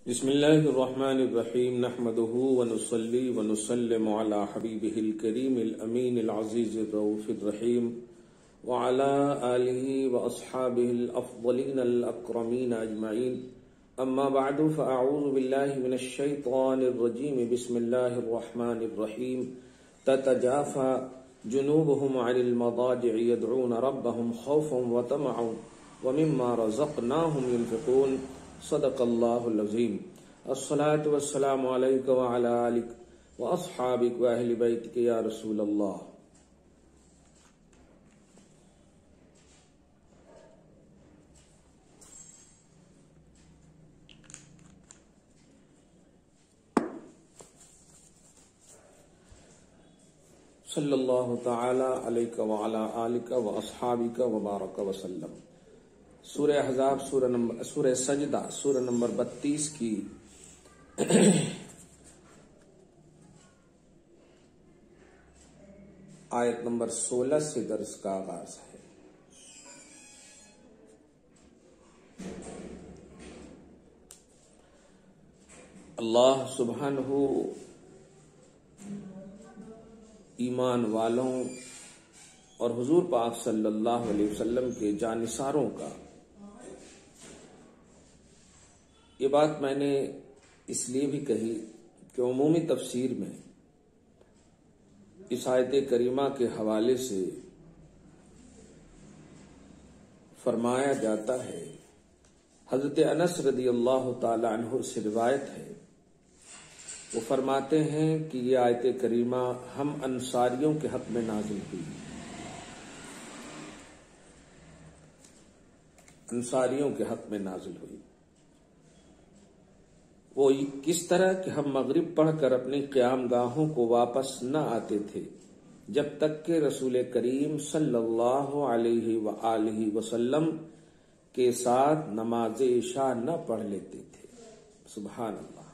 بسم الله الرحمن الرحيم نحمده ونصلي ونسلم على حبيبه الكريم الأمين العزيز الرؤوف الرحيم وعلى آله وأصحابه الأفضلين الأكرمين أجمعين أما بعد فأعوذ بالله من الشيطان الرجيم بسم الله الرحمن الرحيم تتجافى جنوبهم عن المضاجع يدعون ربهم خوفا وطمعا ومما رزقناهم ينفقون صدق اللہ العظیم الصلاة والسلام علیک وعلی آلک واصحابک واہل بیتک یا رسول اللہ۔ صلی اللہ تعالی علیک وعلی آلک واصحابک وبارک وسلم۔ سورہ احزاب سورہ سجدہ سورہ نمبر 32 کی آیت نمبر 16 سے درس کا آغاز ہے۔ اللہ سبحانہ ایمان والوں اور حضور پاک صلی اللہ علیہ وسلم کے جانثاروں کا، یہ بات میں نے اس لیے بھی کہی کہ عمومی تفسیر میں اس آیت کریمہ کے حوالے سے فرمایا جاتا ہے، حضرت انس رضی اللہ تعالی عنہ سے روایت ہے، وہ فرماتے ہیں کہ یہ آیت کریمہ ہم انصاریوں کے حق میں نازل ہوئی، انصاریوں کے حق میں نازل ہوئی۔ وہ کس طرح کہ ہم مغرب پڑھ کر اپنی قیام گاہوں کو واپس نہ آتے تھے جب تک کہ رسول کریم صلی اللہ علیہ وآلہ وسلم کے ساتھ نماز عشاء نہ پڑھ لیتے تھے۔ سبحان اللہ۔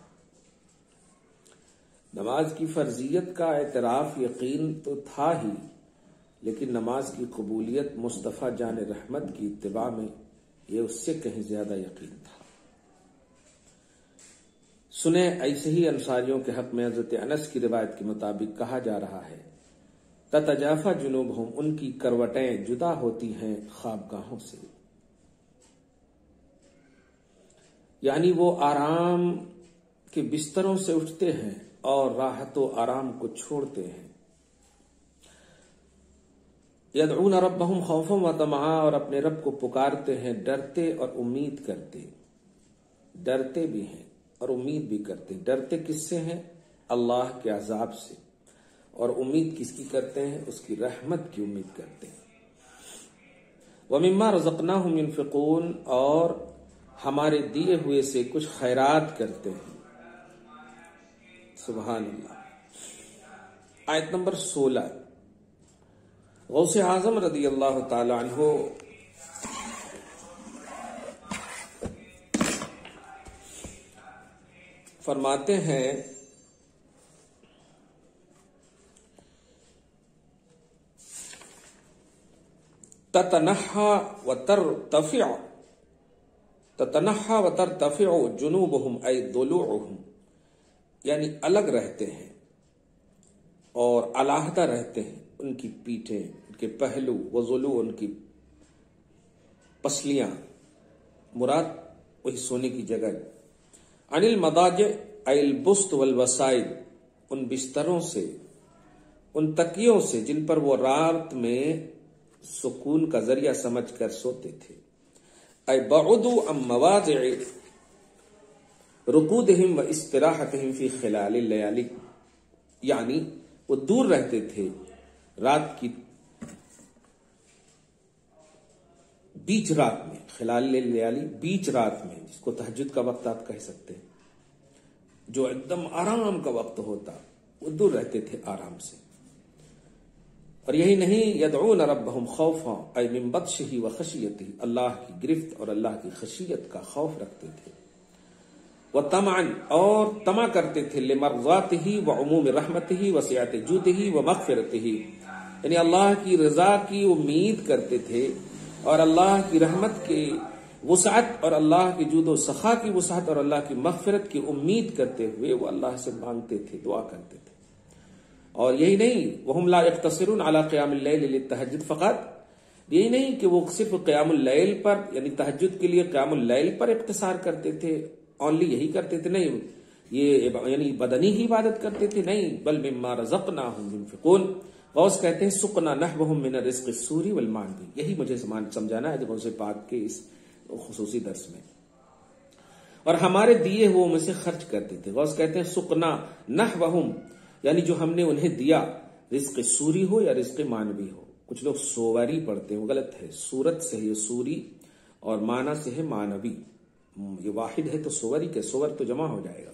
نماز کی فرضیت کا اعتراف یقین تو تھا ہی، لیکن نماز کی قبولیت مصطفیٰ جان رحمت کی اتباع میں یہ اس سے کہیں زیادہ یقین تھا۔ سنیں، ایسے ہی انصاریوں کے حق میں حضرت انس کی روایت کے مطابق کہا جا رہا ہے، تتجافى جنوبهم، ان کی کروٹیں جدا ہوتی ہیں خوابگاہوں سے، یعنی وہ آرام کے بستروں سے اٹھتے ہیں اور راحت و آرام کو چھوڑتے ہیں۔ یدعون ربهم خوفا وطمعا، اور اپنے رب کو پکارتے ہیں ڈرتے اور امید کرتے، ڈرتے بھی ہیں اور امید بھی کرتے ہیں۔ ڈرتے کس سے ہیں؟ اللہ کے عذاب سے، اور امید کس کی کرتے ہیں؟ اس کی رحمت کی امید کرتے ہیں۔ وَمِمَّا رَزَقْنَاهُمْ يُنْفِقُونَ، اور ہمارے دیے ہوئے سے کچھ خیرات کرتے ہیں۔ سبحان اللہ۔ آیت نمبر 16، غوث اعظم رضی اللہ تعالی عنہ فرماتے ہیں، تتنحى وترتفع جنوبهم أي ضلوعهم، یعنی الگ رہتے ہیں اور علیحدہ رہتے ہیں ان کی پیٹھیں، ان کے پہلو، وضلوع ان کی پسلیاں، مراد وہی سونے کی جگہ۔ عن المضاجع ای البسط والوسائد، ان بستروں سے، ان تکیوں سے جن پر وہ رات میں سکون کا ذریعہ سمجھ کر سوتے تھے۔ ای بعدوا عن مواضع رقودہم و استراحتہم فی خلال اللیالی، یعنی وہ دور رہتے تھے رات کی بیچ رات میں، خلال اللیالی بیچ رات میں، جس کو تہجد کا وقت آپ کہہ سکتے ہیں، جو ایک دم آرام کا وقت ہوتا، وہ دور رہتے تھے آرام سے۔ اور یہی نہیں، یدعون ربهم خوفا ای من بطشہ وخشیتہ، اللہ کی گرفت اور اللہ کی خشیت کا خوف رکھتے تھے۔ وطمعا، اور طمع کرتے تھے، لمرضاتہ وعموم رحمتہ وسعت جودہ ومغفرتہ، یعنی اللہ کی رضا کی امید کرتے تھے اور اللہ کی رحمت کے وسعت اور اللہ کی جود و سخا کی وسعت اور اللہ کی مغفرت کی امید کرتے ہوئے وہ اللہ سے مانگتے تھے، دعا کرتے تھے۔ اور یہی نہیں، وَهُمْ لَا يَقْتَصِرُونَ عَلَى قِيَامِ اللَّيْلِ لِلتَّهَجُّدِ فقط، یہی نہیں کہ وہ صرف قیام اللیل پر یعنی تہجد کے لیے قیام اللیل پر اقتصار کرتے تھے، اونلی یہی کرتے تھے، نہیں یہ یعنی بدنی ہی عبادت کرتے تھے، نہیں، بل مما رزقناہم ينفقون۔ غوث کہتے ہیں سقنا نحوہم من الرزق السوری والمعنوی، یہی مجھے سمجھانا ہے غوث پاک کے اس خصوصی درس میں، اور ہمارے دیے ہوئے میں سے خرچ کرتے تھے۔ غوث کہتے ہیں سقنا نحوہم، یعنی جو ہم نے انہیں دیا، رزق سوری ہو یا رزق معنوی ہو۔ کچھ لوگ سواری پڑھتے ہیں، وہ غلط ہے، صورت سے ہے سوری اور معنی سے ہے معنوی، یہ واحد ہے تو سوری کے سور تو جمع ہو جائے گا۔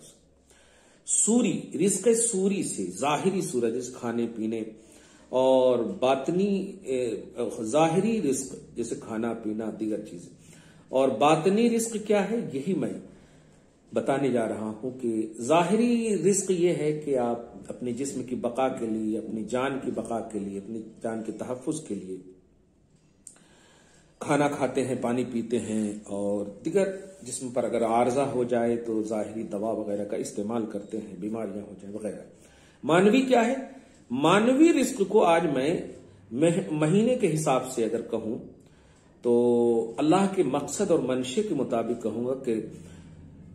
سوری، رزق سوری سے ظاہری صورت جیسے کھانے پینے، اور باطنی ظاہری رزق جیسے کھانا پینا دیگر چیزیں، اور باطنی رزق کیا ہے یہی میں بتانے جا رہا ہوں کہ ظاہری رزق یہ ہے کہ آپ اپنے جسم کی بقا کے لیے، اپنی جان کی بقا کے لیے، اپنی جان کے تحفظ کے لیے کھانا کھاتے ہیں، پانی پیتے ہیں، اور دیگر جسم پر اگر عارضہ ہو جائے تو ظاہری دوا وغیرہ کا استعمال کرتے ہیں، بیماریاں ہو جائیں وغیرہ۔ معنوی کیا ہے؟ معنوی رزق کو آج میں مہینے کے حساب سے اگر کہوں تو اللہ کے مقصد اور منشے کے مطابق کہوں گا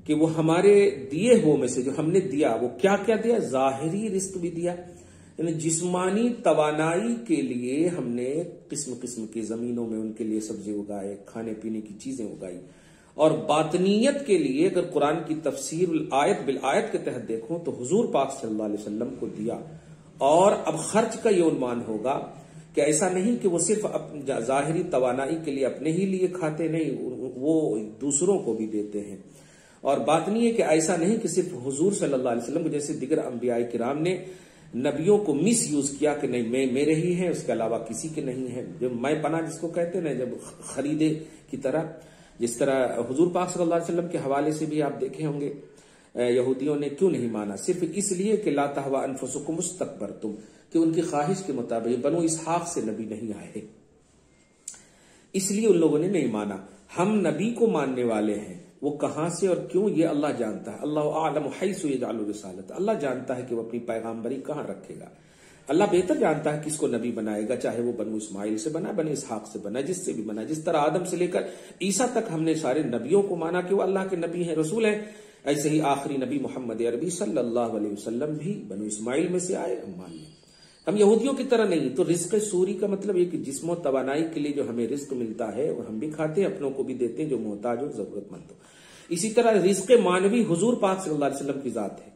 کہ وہ ہمارے دیے ہوئے میں سے جو ہم نے دیا، وہ کیا کیا دیا؟ ظاہری رزق بھی دیا، یعنی جسمانی توانائی کے لیے ہم نے قسم قسم کی زمینوں میں ان کے لیے سبزی اگائے، کھانے پینے کی چیزیں اگائی، اور باطنیت کے لیے اگر قرآن کی تفسیر آیت بالآیت کے تحت دیکھوں تو حضور پاک صلی اللہ علیہ وسلم کو دیا۔ اور اب خرچ کا یہ عنوان ہوگا کہ ایسا نہیں کہ وہ صرف ظاہری توانائی کے لیے اپنے ہی لیے کھاتے، نہیں، وہ دوسروں کو بھی دیتے ہیں۔ اور باطنی ہے کہ ایسا نہیں کہ صرف حضور صلی اللہ علیہ وسلم کو جیسے دیگر انبیاء کرام نے نبیوں کو مس یوز کیا کہ نہیں میں میرے ہی ہیں، اس کے علاوہ کسی کے نہیں ہے، جب میں پناہ جس کو کہتے ہیں نا، جب خریدے کی طرح، جس طرح حضور پاک صلی اللہ علیہ وسلم کے حوالے سے بھی آپ دیکھے ہوں گے یہودیوں نے کیوں نہیں مانا، صرف اس لیے کہ لا تہوا انفسکم استکبرتم، کہ ان کی خواہش کے مطابق بنو اسحاق سے نبی نہیں آئے، اس لیے ان لوگوں نے نہیں مانا۔ ہم نبی کو ماننے والے ہیں، وہ کہاں سے اور کیوں یہ اللہ جانتا ہے، اللہ اعلم حیث یجعل رسالتہ، اللہ جانتا ہے کہ وہ اپنی پیغامبری کہاں رکھے گا۔ اللہ بہتر جانتا ہے کس کو نبی بنائے گا، چاہے وہ بنو اسماعیل سے بنا، بنو اسحاق سے بنا، جس سے بھی بنا، جس طرح آدم سے لے کر عیسیٰ تک ہم نے سارے نبیوں کو مانا کہ وہ اللہ کے نبی ہیں، رسول ہیں، ایسے ہی آخری نبی محمد عربی صلی اللہ علیہ وسلم بھی بنو اسماعیل میں سے آئے، ہم مان لیں۔ ہم یہودیوں کی طرح نہیں۔ تو رزق سوری کا مطلب یہ کہ جسم و توانائی کے لیے جو ہمیں رزق ملتا ہے اور ہم بھی کھاتے ہیں، اپنوں کو بھی دیتے ہیں جو محتاج ہو، ضرورت مند ہو۔ اسی طرح رزق معنوی حضور پاک صلی اللہ علیہ وسلم کی ذات ہے۔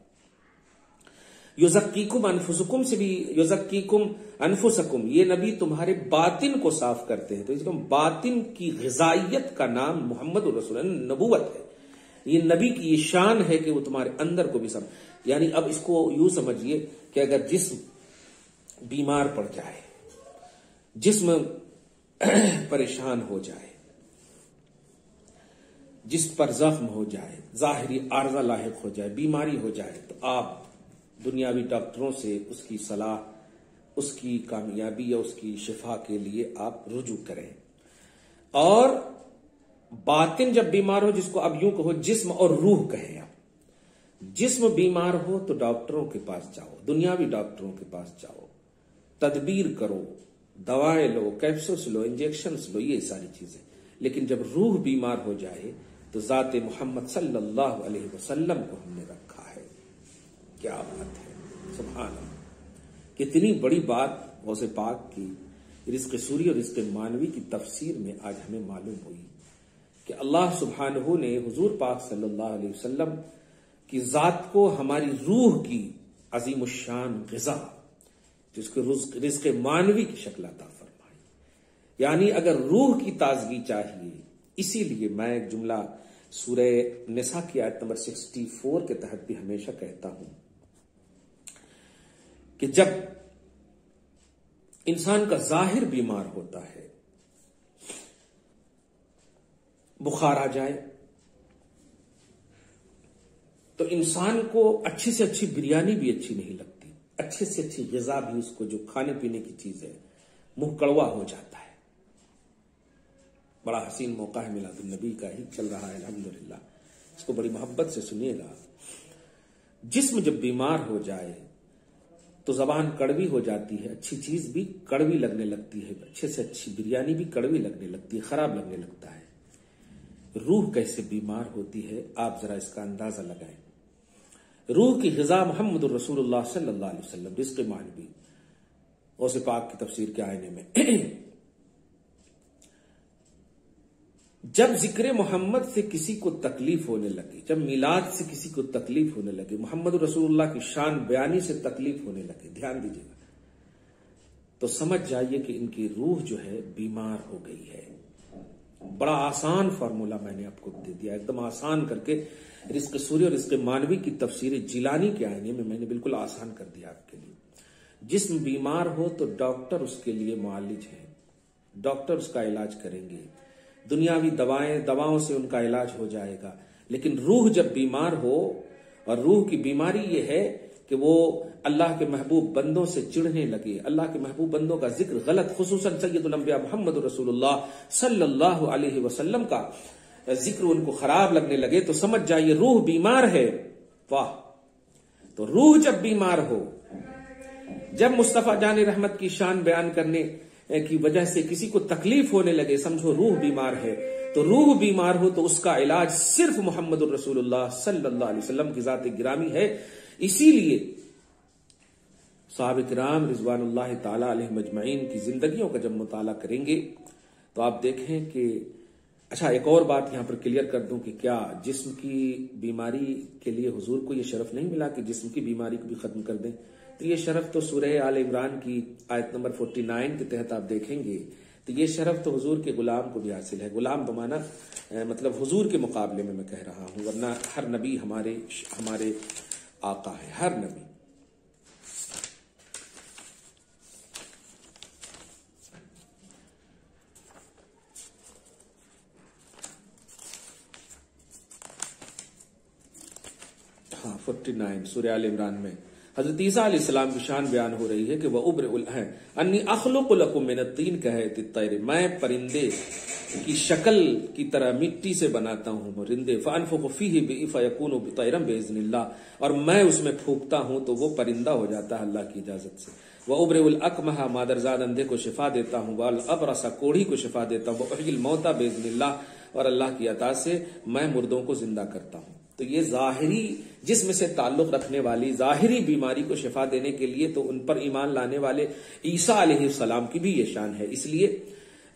یزکیکم انفسکم سے بھی، یزکیکم انفسکم، یہ نبی تمہارے باطن کو صاف کرتے ہیں، تو اس کو باطن کی غذائیت کا نام محمد الرسول نبوت ہے۔ یہ نبی کی یہ شان ہے کہ وہ تمہارے اندر کو بھی سمجھ، یعنی اب اس کو یوں سمجھیے کہ اگر جسم بیمار پڑ جائے، جسم پریشان ہو جائے، جس پر زخم ہو جائے، ظاہری عارضہ لاحق ہو جائے، بیماری ہو جائے، تو آپ دنیاوی ڈاکٹروں سے اس کی صلاح، اس کی کامیابی یا اس کی شفا کے لیے آپ رجوع کریں۔ اور باطن جب بیمار ہو، جس کو اب یوں کہو جسم اور روح کہیں، آپ جسم بیمار ہو تو ڈاکٹروں کے پاس جاؤ، دنیاوی ڈاکٹروں کے پاس جاؤ، تدبیر کرو، دوائیں لو، کیپسولز لو، انجیکشنز لو، یہ ساری چیزیں۔ لیکن جب روح بیمار ہو جائے تو ذات محمد صلی اللہ علیہ وسلم کو ہم نے رکھا ہے۔ کیا بات ہے، سبحان اللہ، کتنی بڑی بات غوث پاک کی رزق سوری اور رزق معنوی کی تفسیر میں آج ہمیں معلوم ہوئی کہ اللہ سبحانہ نے حضور پاک صلی اللہ علیہ وسلم کی ذات کو ہماری روح کی عظیم الشان غذا، جس کو رزق معنوی کی شکل عطا فرمائی۔ یعنی اگر روح کی تازگی چاہیے، اسی لیے میں ایک جملہ سورہ نساء کی آیت نمبر 64 کے تحت بھی ہمیشہ کہتا ہوں کہ جب انسان کا ظاہر بیمار ہوتا ہے، بخار آ جائے، تو انسان کو اچھی سے اچھی بریانی بھی اچھی نہیں لگتی، اچھی سے اچھی غذا بھی، اس کو جو کھانے پینے کی چیز ہے، منہ کڑوا ہو جاتا ہے۔ بڑا حسین موقع ہے میلاد النبی کا ہی چل رہا ہے الحمدللہ، اس کو بڑی محبت سے سنیے گا۔ جسم جب بیمار ہو جائے تو زبان کڑوی ہو جاتی ہے، اچھی چیز بھی کڑوی لگنے لگتی ہے، اچھے سے اچھی بریانی بھی کڑوی لگنے لگتی ہے، خراب لگنے لگتا ہے۔ روح کیسے بیمار ہوتی ہے آپ ذرا اس کا اندازہ لگائیں۔ روح کی غذا محمد الرسول اللہ صلی اللہ علیہ وسلم، رزق معنوی، غوث پاک کی تفسیر کے آئینے میں جب ذکر محمد سے کسی کو تکلیف ہونے لگی، جب میلاد سے کسی کو تکلیف ہونے لگی، محمد رسول اللہ کی شان بیانی سے تکلیف ہونے لگے، دھیان دیجیے گا، تو سمجھ جائیے کہ ان کی روح جو ہے بیمار ہو گئی ہے۔ بڑا آسان فارمولا میں نے آپ کو دے دیا، ایک دم آسان کر کے رزق سوری اور رزق مانوی کی تفسیر جیلانی کے آئینے میں نے بالکل آسان کر دیا آپ کے لیے۔ جسم بیمار ہو تو ڈاکٹر اس کے لیے معالج ہے، ڈاکٹر اس کا علاج کریں گے، دنیاوی دواؤں سے ان کا علاج ہو جائے گا، لیکن روح جب بیمار ہو، اور روح کی بیماری یہ ہے کہ وہ اللہ کے محبوب بندوں سے چڑھنے لگے، اللہ کے محبوب بندوں کا ذکر غلط، خصوصاً سید الانبیاء محمد رسول اللہ صلی اللہ علیہ وسلم کا ذکر ان کو خراب لگنے لگے، تو سمجھ جائیے روح بیمار ہے۔ واہ! تو روح جب بیمار ہو، جب مصطفیٰ جان رحمت کی شان بیان کرنے کی وجہ سے کسی کو تکلیف ہونے لگے، سمجھو روح بیمار ہے، تو روح بیمار ہو تو اس کا علاج صرف محمد الرسول اللہ صلی اللہ علیہ وسلم کی ذات گرامی ہے۔ اسی لیے صحابہ کرام رضوان اللہ تعالی علیہم اجمعین کی زندگیوں کا جب مطالعہ کریں گے تو آپ دیکھیں کہ اچھا، ایک اور بات یہاں پر کلیئر کر دوں کہ کیا جسم کی بیماری کے لیے حضور کو یہ شرف نہیں ملا کہ جسم کی بیماری کو بھی ختم کر دیں؟ تو یہ شرف تو سورہ آل عمران کی آیت نمبر 49 کے تحت آپ دیکھیں گے، تو یہ شرف تو حضور کے غلام کو بھی حاصل ہے۔ غلام بمانا مطلب حضور کے مقابلے میں کہہ رہا ہوں، ورنہ ہر نبی ہمارے آقا ہے، ہر نبی۔ ہاں 49 سورہ آل عمران میں حضرت عیسیٰ علیہ السلام کی شان بیان ہو رہی ہے کہ وہ انی اخلق لکم من الطین کہت الطیر، میں پرندے کی شکل کی طرح مٹی سے بناتا ہوں پرندے، فانفخ فیہ فیکون طیرا باذن اللہ، اور میں اس میں پھونکتا ہوں تو وہ پرندہ ہو جاتا ہے اللہ کی اجازت سے۔ وابرئ الاکمہ، مادرزاد اندھے کو شفا دیتا ہوں، والابرص کوڑھی کو شفا دیتا ہوں، واحیی الموتى باذن اللہ، اور اللہ کی عطا سے میں مردوں کو زندہ کرتا ہوں۔ تو یہ ظاہری جسم سے تعلق رکھنے والی ظاہری بیماری کو شفا دینے کے لیے تو ان پر ایمان لانے والے عیسیٰ علیہ السلام کی بھی یہ شان ہے۔ اس لیے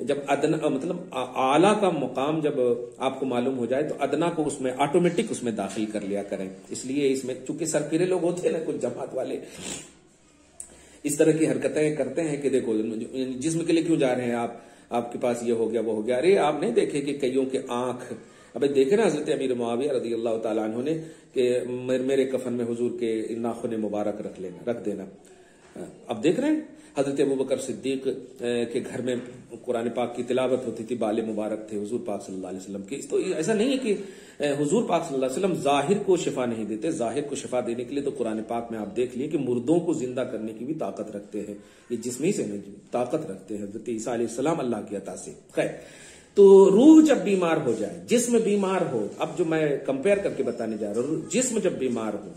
جب ادنا مطلب اعلیٰ کا مقام جب آپ کو معلوم ہو جائے تو ادنا کو اس میں آٹومیٹک اس میں داخل کر لیا کریں۔ اس لیے اس میں چونکہ سرکرے لوگ ہوتے ہیں نا، کچھ جماعت والے اس طرح کی حرکتیں کرتے ہیں کہ دیکھو جسم کے لیے کیوں جا رہے ہیں آپ کے پاس یہ ہو گیا وہ ہو گیا۔ ارے آپ نہیں دیکھے کہ کئیوں کے آنکھ، اب دیکھے نا حضرت امیر معاویہ رضی اللہ تعالیٰ عنہ نے کہ میرے کفن میں حضور کے ناخن مبارک رکھ دینا۔ اب دیکھ رہے ہیں حضرت ابوبکر صدیق کے گھر میں قرآن پاک کی تلاوت ہوتی تھی، بال مبارک تھے حضور پاک صلی اللہ علیہ وسلم کے۔ تو ایسا نہیں ہے کہ حضور پاک صلی اللہ علیہ وسلم ظاہر کو شفا نہیں دیتے، ظاہر کو شفا دینے کے لیے تو قرآن پاک میں آپ دیکھ لیے کہ مردوں کو زندہ کرنے کی بھی طاقت رکھتے ہیں، یہ جسمی سے نہیں طاقت رکھتے ہیں حضرت عیسیٰ علیہ السلام اللہ کی عطا سے۔ خیر، تو روح جب بیمار ہو جائے، جسم بیمار ہو، اب جو میں کمپیئر کر کے بتانے جا رہا ہوں، جسم جب بیمار ہو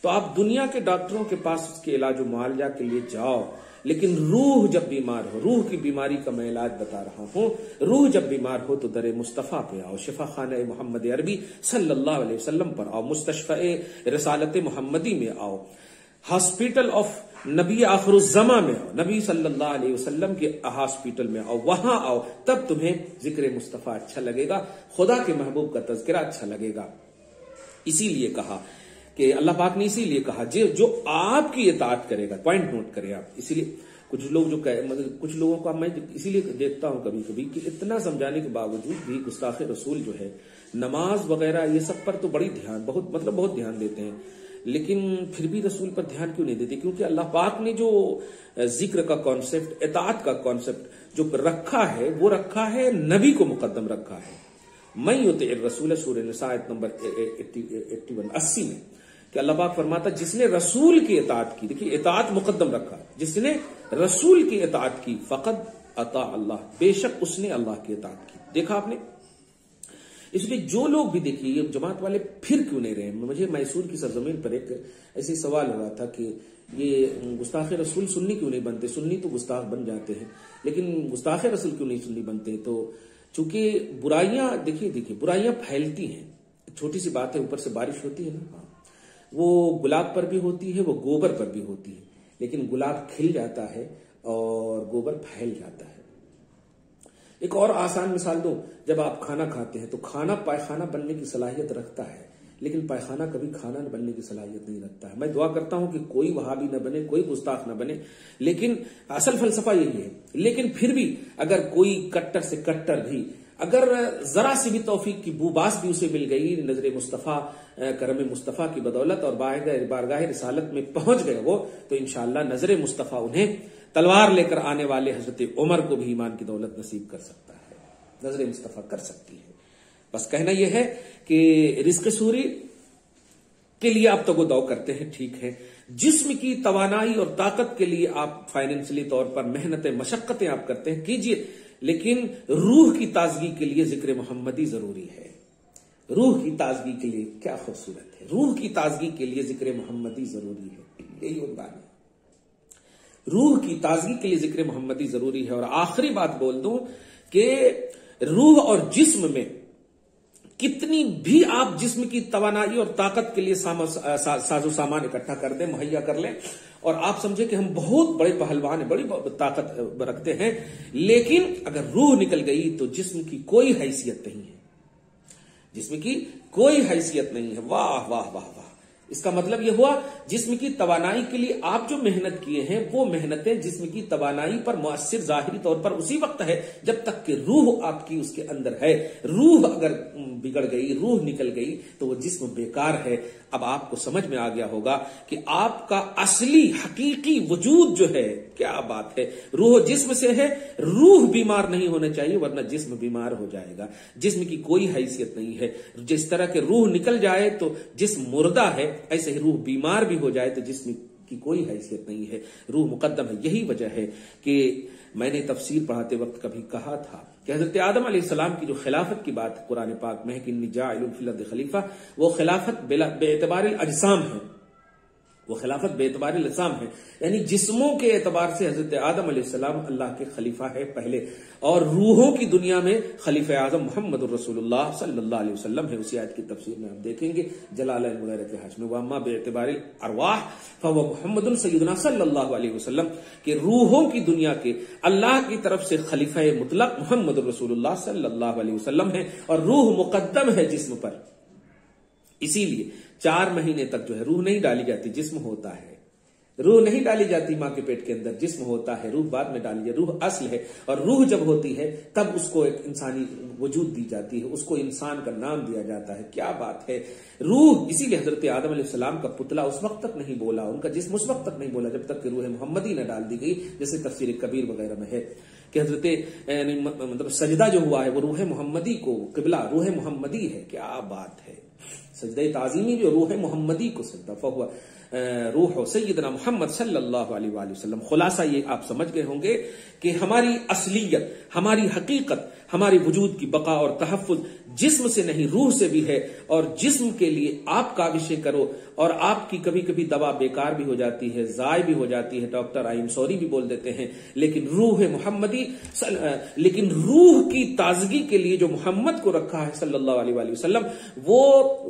تو آپ دنیا کے ڈاکٹروں کے پاس اس کے علاج و معالجہ کے لیے جاؤ، لیکن روح جب بیمار ہو، روح کی بیماری کا میں علاج بتا رہا ہوں، روح جب بیمار ہو تو در مصطفیٰ پہ آؤ، شفا خانہ محمد عربی صلی اللہ علیہ وسلم پر آؤ، مستشفى رسالت محمدی میں آؤ، ہاسپٹل آف نبی آخر الزماں میں آؤ، نبی صلی اللہ علیہ وسلم کے ہاسپٹل میں آؤ، وہاں آؤ، تب تمہیں ذکر مصطفیٰ اچھا لگے گا، خدا کے محبوب کا تذکرہ اچھا لگے گا۔ اسی لیے کہا کہ اللہ پاک نے اسی لیے کہا جو آپ کی اطاعت کرے گا، پوائنٹ نوٹ کرے آپ۔ اسی لیے کچھ لوگ جو کچھ لوگوں کا میں اسی لیے دیکھتا ہوں کبھی کبھی کہ اتنا سمجھانے کے باوجود بھی گستاخ رسول جو ہے نماز وغیرہ یہ سب پر تو بڑی بہت دھیان دیتے ہیں، لیکن پھر بھی رسول پر دھیان کیوں نہیں دیتے؟ کیونکہ اللہ پاک نے جو ذکر کا کانسیپٹ، اطاعت کا کانسیپٹ جو رکھا ہے وہ رکھا ہے، نبی کو مقدم رکھا ہے۔ من یطع الرسول سورہ نساء آیت نمبر 80 میں کہ اللہ پاک فرماتا جس نے رسول کی اطاعت کی، دیکھیے اطاعت مقدم رکھا، جس نے رسول کی اطاعت کی فقد اطاع اللہ، بے شک اس نے اللہ کی اطاعت کی۔ دیکھا آپ نے؟ اس لیے جو لوگ بھی دیکھیے یہ جماعت والے پھر کیوں نہیں رہے؟ مجھے میسور کی سرزمین پر ایک ایسی سوال ہوا تھا کہ یہ گستاخ رسول سنی کیوں نہیں بنتے؟ سنی تو گستاخ بن جاتے ہیں، لیکن گستاخ رسول کیوں نہیں سنی بنتے؟ تو چونکہ برائیاں دیکھیے برائیاں پھیلتی ہیں، چھوٹی سی بات ہے، اوپر سے بارش ہوتی ہے نا، وہ گلاب پر بھی ہوتی ہے، وہ گوبر پر بھی ہوتی ہے، لیکن گلاب کھل جاتا ہے اور گوبر پھیل جاتا ہے۔ ایک اور آسان مثال دوں، جب آپ کھانا کھاتے ہیں تو کھانا پائخانہ بننے کی صلاحیت رکھتا ہے، لیکن پائخانہ کبھی کھانا بننے کی صلاحیت نہیں رکھتا ہے۔ میں دعا کرتا ہوں کہ کوئی وہابی نہ بنے، کوئی گستاخ نہ بنے، لیکن اصل فلسفہ یہی ہے۔ لیکن پھر بھی اگر کوئی کٹر سے کٹر بھی اگر ذرا سی بھی توفیق کی بوباس بھی اسے مل گئی نظر مصطفیٰ، کرم مصطفیٰ کی بدولت، اور بارگاہ رسالت میں پہنچ گئے وہ، تو انشاءاللہ نظر مصطفیٰ انہیں تلوار لے کر آنے والے حضرت عمر کو بھی ایمان کی دولت نصیب کر سکتا ہے، نظر مصطفیٰ کر سکتی ہے۔ بس کہنا یہ ہے کہ رزق سوری کے لیے آپ تگ و دو کرتے ہیں، ٹھیک ہے، جسم کی توانائی اور طاقت کے لیے آپ فائنینشلی طور پر محنتیں مشقتیں آپ کرتے ہیں، کیجئے، لیکن روح کی تازگی کے لیے ذکر محمدی ضروری ہے۔ روح کی تازگی کے لیے کیا خوبصورت ہے، روح کی تازگی کے لیے ذکر محمدی ضروری ہے، یہی عنوان ہے۔ روح کی تازگی کے لیے ذکر محمدی ضروری ہے۔ اور آخری بات بول دوں کہ روح اور جسم میں کتنی بھی آپ جسم کی توانائی اور طاقت کے لیے ساز و سامان اکٹھا کر دیں، مہیا کر لیں، اور آپ سمجھے کہ ہم بہت بڑے پہلوان ہیں، بڑی طاقت رکھتے ہیں، لیکن اگر روح نکل گئی تو جسم کی کوئی حیثیت نہیں ہے، جسم کی کوئی حیثیت نہیں ہے۔ واہ واہ واہ واہ! اس کا مطلب یہ ہوا جسم کی توانائی کے لیے آپ جو محنت کیے ہیں وہ محنتیں جسم کی توانائی پر مؤثر ظاہری طور پر اسی وقت ہے جب تک کہ روح آپ کی اس کے اندر ہے۔ روح اگر بگڑ گئی، روح نکل گئی تو وہ جسم بیکار ہے۔ اب آپ کو سمجھ میں آ گیا ہوگا کہ آپ کا اصلی حقیقی وجود جو ہے، کیا بات ہے، روح جسم سے ہے۔ روح بیمار نہیں ہونا چاہیے ورنہ جسم بیمار ہو جائے گا، جسم کی کوئی حیثیت نہیں ہے۔ جس طرح کہ روح نکل جائے تو جسم مردہ ہے، ایسے ہی روح بیمار بھی ہو جائے تو جسم کی کوئی حیثیت نہیں ہے، روح مقدم ہے۔ یہی وجہ ہے کہ میں نے تفسیر پڑھاتے وقت کبھی کہا تھا کہ حضرت آدم علیہ السلام کی جو خلافت کی بات قرآن پاک میں ہے کہ انی جاعل فی الارض خلیفہ، وہ خلافت بے اعتبار الاجسام ہے، وہ خلافت بے اعتبار الاجسام ہے، یعنی جسموں کے اعتبار سے حضرت آدم علیہ السلام اللہ کے خلیفہ ہے پہلے، اور روحوں کی دنیا میں خلیفہ اعظم محمد الرسول اللہ صلی اللہ علیہ وسلم ہے۔ اسی آیت کی تفسیر میں آپ دیکھیں گے جلالین وغیرہ کے حاشیے میں، واما بے اعتبار الارواح فهو محمد سیدنا صلی اللہ علیہ وسلم، کہ روحوں کی دنیا کے اللہ کی طرف سے خلیفہ مطلق محمد الرسول اللہ صلی اللہ علیہ وسلم ہے، اور روح مقدم ہے جسم پر۔ اسی لیے 4 مہینے تک جو ہے روح نہیں ڈالی جاتی، جسم ہوتا ہے۔ روح نہیں ڈالی جاتی ماں کے پیٹ کے اندر، جسم ہوتا ہے، روح بعد میں ڈالی جاتی، روح اصل ہے، اور روح جب ہوتی ہے تب اس کو ایک انسانی وجود دی جاتی ہے، اس کو انسان کا نام دیا جاتا ہے۔ کیا بات ہے! روح، اسی لیے حضرت آدم علیہ السلام کا پتلا اس وقت تک نہیں بولا، ان کا جسم اس وقت تک نہیں بولا جب تک کہ روح محمدی نہ ڈال دی گئی، جیسے تفسیر کبیر وغیرہ میں ہے کہ حضرت مطلب سجدہ جو ہوا ہے وہ روح محمدی کو، قبلہ روح محمدی ہے۔ کیا بات ہے! سجدہ تعظیمی جو روح محمدی کو سجدہ، فہو روح سیدنا محمد صلی اللہ علیہ وآلہ وسلم۔ خلاصہ یہ آپ سمجھ گئے ہوں گے کہ ہماری اصلیت، ہماری حقیقت، ہماری وجود کی بقا اور تحفظ جسم سے نہیں روح سے بھی ہے، اور جسم کے لیے آپ کاوشیں کرو، اور آپ کی کبھی کبھی دوا بیکار بھی ہو جاتی ہے، ضائع بھی ہو جاتی ہے، ڈاکٹر آئی ایم سوری بھی بول دیتے ہیں، لیکن روح محمدی، لیکن روح کی تازگی کے لیے جو محمد کو رکھا ہے صلی اللہ علیہ وآلہ وسلم،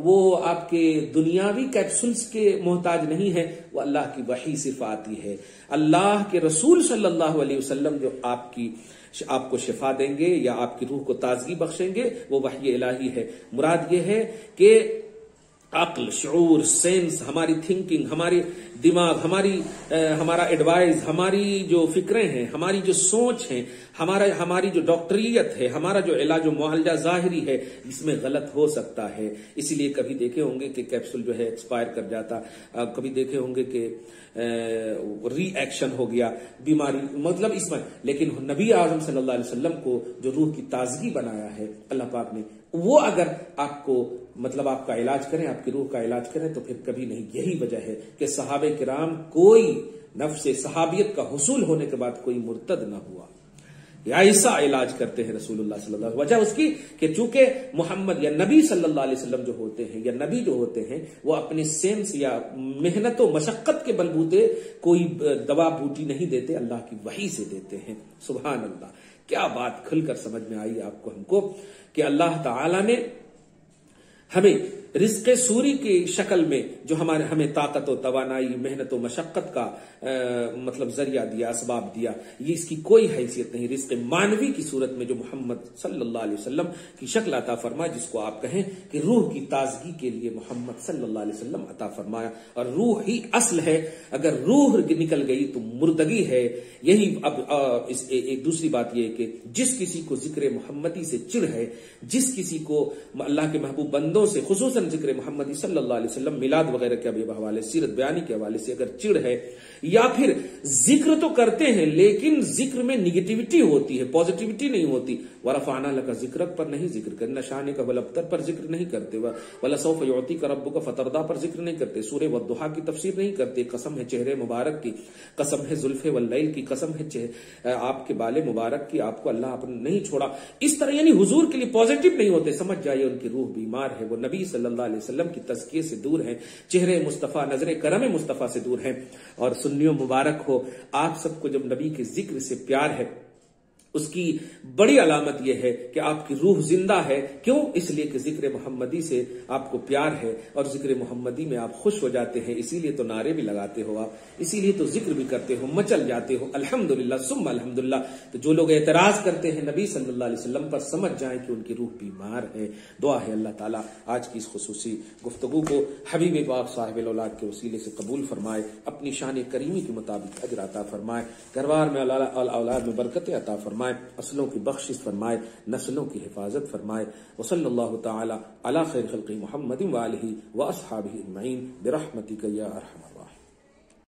وہ آپ کے دنیاوی کیپسولز کے محتاج نہیں ہے، وہ اللہ کی وحی صرف آتی ہے۔ اللہ کے رسول صلی اللہ علیہ وسلم جو آپ کو شفا دیں گے یا آپ کی روح کو تازگی بخشیں گے، وہ وحی الہی ہے۔ مراد یہ ہے کہ عقل، شعور، سینس، ہماری تھنکنگ، ہماری دماغ، ہمارا ایڈوائز، ہماری جو فکریں ہیں، ہماری جو سوچ ہے، ہماری جو ڈاکٹریت ہے، ہمارا جو علاج و معالجہ ظاہری ہے، اس میں غلط ہو سکتا ہے۔ اسی لیے کبھی دیکھے ہوں گے کہ کیپسول جو ہے ایکسپائر کر جاتا، کبھی دیکھے ہوں گے کہ ری ایکشن ہو گیا، بیماری مطلب اس میں، لیکن نبی اعظم صلی اللہ علیہ وسلم کو جو روح کی تازگی بنایا ہے اللہ پاک نے، وہ اگر آپ کو مطلب آپ کا علاج کریں، آپ کی روح کا علاج کریں، تو پھر کبھی نہیں۔ یہی وجہ ہے کہ صحابہ کرام کوئی نفس صحابیت کا حصول ہونے کے بعد کوئی مرتد نہ ہوا، ایسا علاج کرتے ہیں رسول اللہ صلی اللہ علیہ وسلم. وجہ اس کی کہ چونکہ محمد یا نبی صلی اللہ علیہ وسلم جو ہوتے ہیں یا نبی جو ہوتے ہیں وہ اپنی سینس یا محنت و مشقت کے بلبوتے کوئی دوا بوٹی نہیں دیتے، اللہ کی وحی سے دیتے ہیں. سبحان اللہ، کیا بات کھل کر سمجھ میں آئی آپ کو، ہم کو، کہ اللہ تعالی نے ہمیں رزق سوری کی شکل میں جو ہمیں طاقت و توانائی، محنت و مشقت کا مطلب ذریعہ دیا، اسباب دیا، یہ اس کی کوئی حیثیت نہیں. رزق مانوی کی صورت میں جو محمد صلی اللہ علیہ وسلم کی شکل عطا فرمایا، جس کو آپ کہیں کہ روح کی تازگی کے لیے محمد صلی اللہ علیہ وسلم عطا فرمایا. اور روح ہی اصل ہے، اگر روح نکل گئی تو مردگی ہے. یہی اب ایک دوسری بات یہ ہے کہ جس کسی کو ذکر محمدی سے چڑ ہے، جس کسی کو اللہ کے محبوب بندوں سے خصوصاً ذکر محمدی صلی اللہ علیہ وسلم، میلاد وغیرہ کے حوالے، سیرت بیانی کے حوالے سے اگر چڑ ہے، یا پھر ذکر تو کرتے ہیں لیکن ذکر میں نگیٹیوٹی ہوتی ہے، پازیٹیوٹی نہیں ہوتی. ورفعنا لک ذکرک پر نہیں ذکر کرتے، نشانے کا بلبتر پر ذکر نہیں کرتے، ولسوف یعطیک ربک فترضی پر ذکر نہیں کرتے، سورہ والضحیٰ کی تفسیر نہیں کرتے، قسم ہے چہرے مبارک کی، قسم ہے زلف واللیل کی، قسم ہے آپ کے بال مبارک کی، آپ کو اللہ اپنے نہیں چھوڑا. اس طرح یعنی حضور کے لیے پازیٹیو نہیں ہوتے. سمجھ جائیے ان کی روح بیمار ہے، وہ نبی صلی اللہ علیہ وسلم کی تزکیے سے دور ہیں، چہرے مصطفیٰ، نظر کرم مصطفیٰ سے دور ہیں. اور سنیوں مبارک ہو، آپ سب کو جب نبی کے ذکر سے پیار ہے، اس کی بڑی علامت یہ ہے کہ آپ کی روح زندہ ہے. کیوں؟ اس لیے کہ ذکر محمدی سے آپ کو پیار ہے اور ذکر محمدی میں آپ خوش ہو جاتے ہیں. اسی لیے تو نعرے بھی لگاتے ہو آپ، اسی لیے تو ذکر بھی کرتے ہو، مچل جاتے ہو الحمدللہ ثم الحمدللہ. تو جو لوگ اعتراض کرتے ہیں نبی صلی اللہ علیہ وسلم پر، سمجھ جائیں کہ ان کی روح بیمار ہے. دعا ہے اللہ تعالیٰ آج کی اس خصوصی گفتگو کو حبیب پاک صاحب الاولاد کے وسیلے سے قبول فرمائے، اپنی شان کریمی کے مطابق اجر عطا فرمائے، گھروار میں اولاد میں برکت عطا فرمائے، اصلوں کی بخشش فرمائے، نسلوں کی حفاظت فرمائے. وصلی اللہ تعالی علی خیر خلق محمد وآلہ واصحابہ اجمعین برحمتک یا ارحم الراحمین.